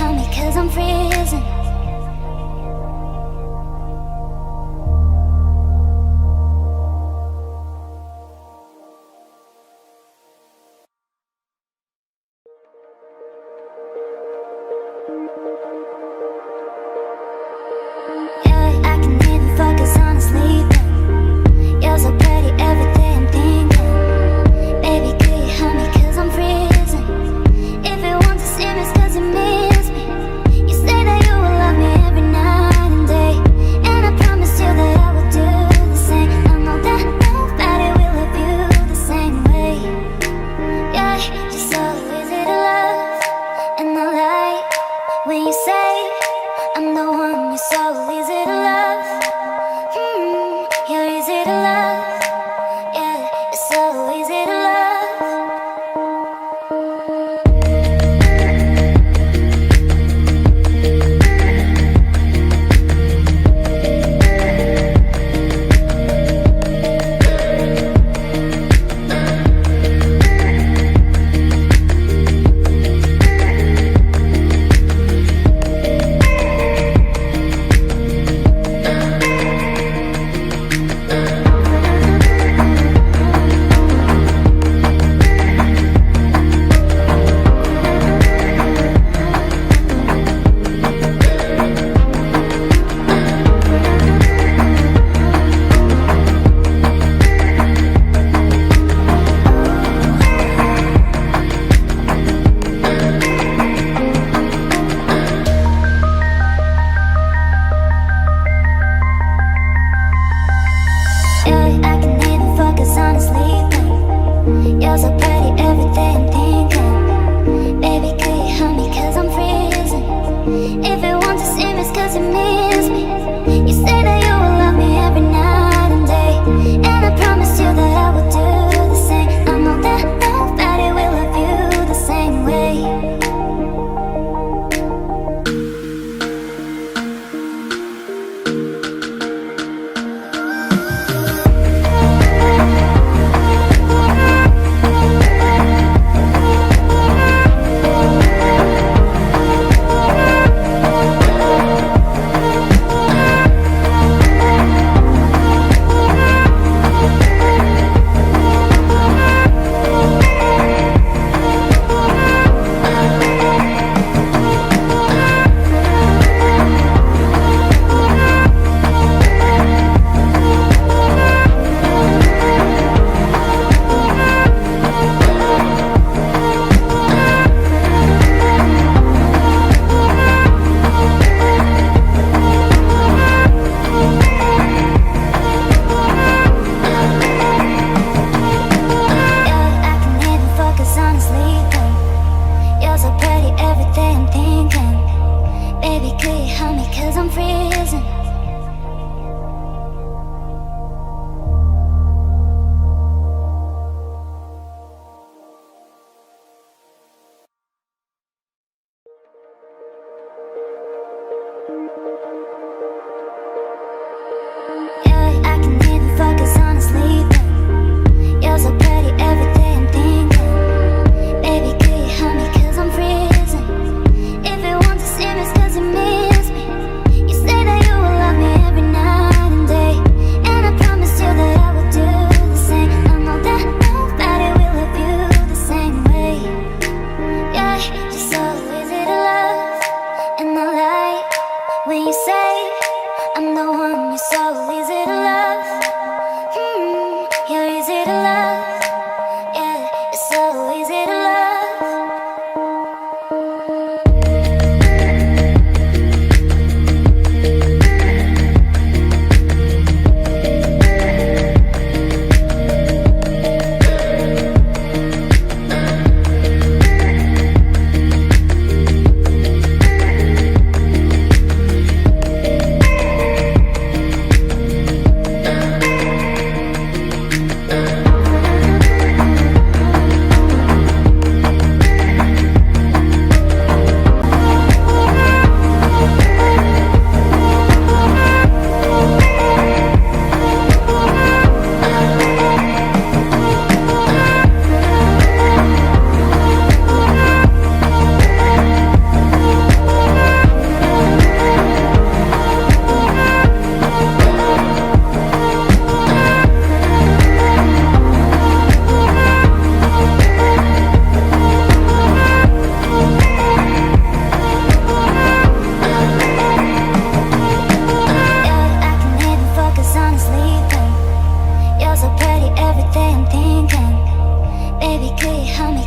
help me 'cause I'm freezing. Yeah, I can even focus on sleeping. You're so pretty every day I'm thinking. Baby, could you help me 'cause I'm freezing. If you want to see me it's 'cause you miss me. You say that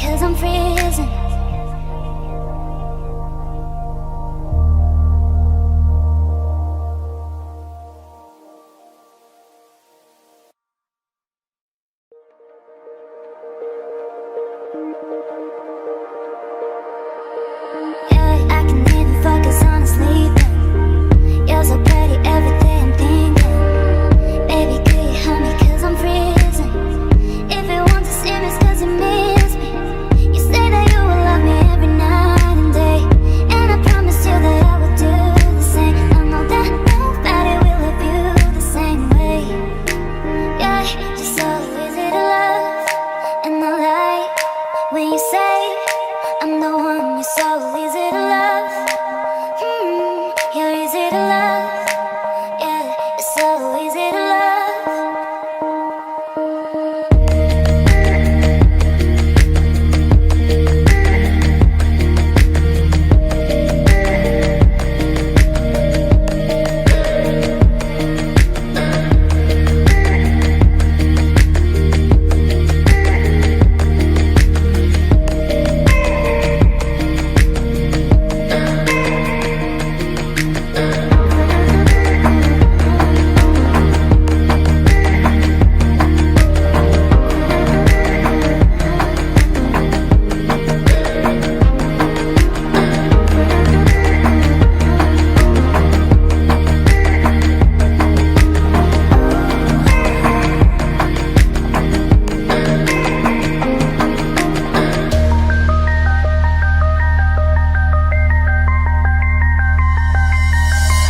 cause I'm freezing. Yeah, I can even focus on sleeping. You're so pretty every day I'm thinking. Baby, could you help me cause I'm freezing. If you want to see me it's cause you miss me. You say that you will love me every night and day, and I promise you that I will do the same. I know that nobody will love you the same way. Yeah, you're so easy to love, and I like when you say I'm the one. You're so easy to love. You're easy to love. Yeah, you're so easy to love.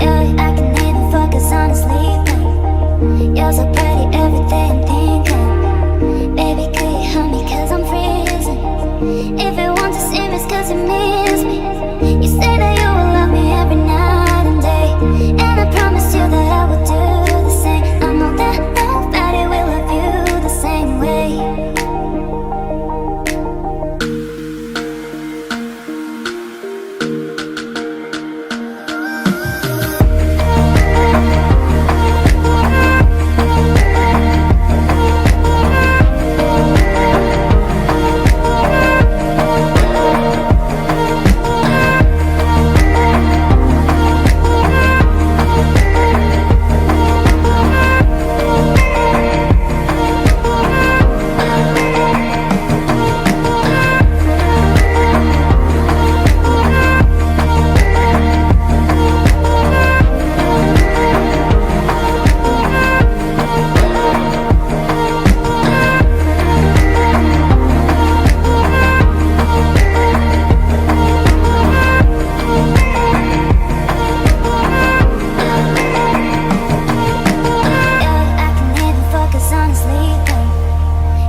Yeah, I can even focus on sleeping. You're so pretty every day I'm thinking. Baby, could you help me cause I'm freezing. If you want to see me it's cause you miss me. You say that you will love me every night and day, and I promise you that I will do the same. I know that nobody will love you the same way.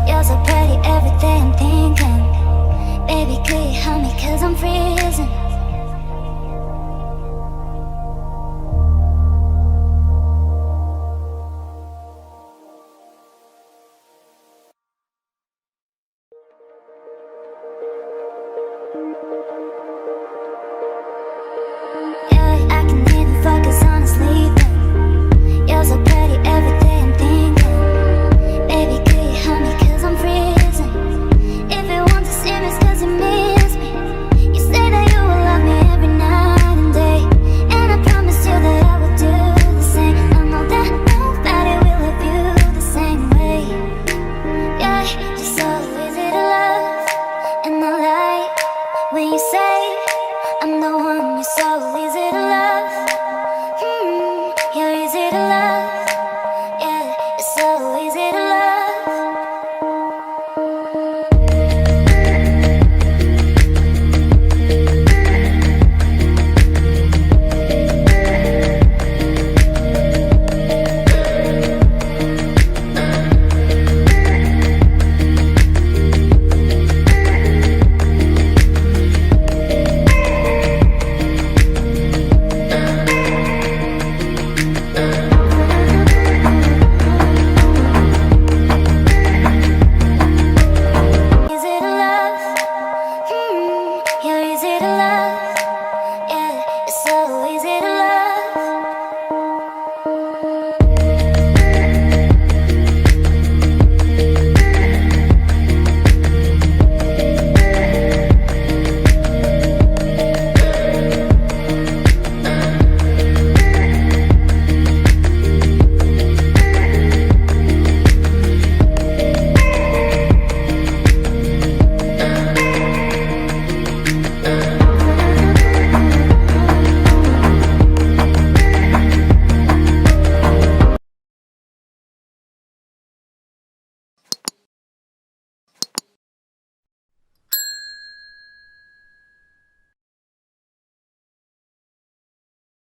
You're so pretty every day I'm thinking. Baby, could you help me cause I'm freezing.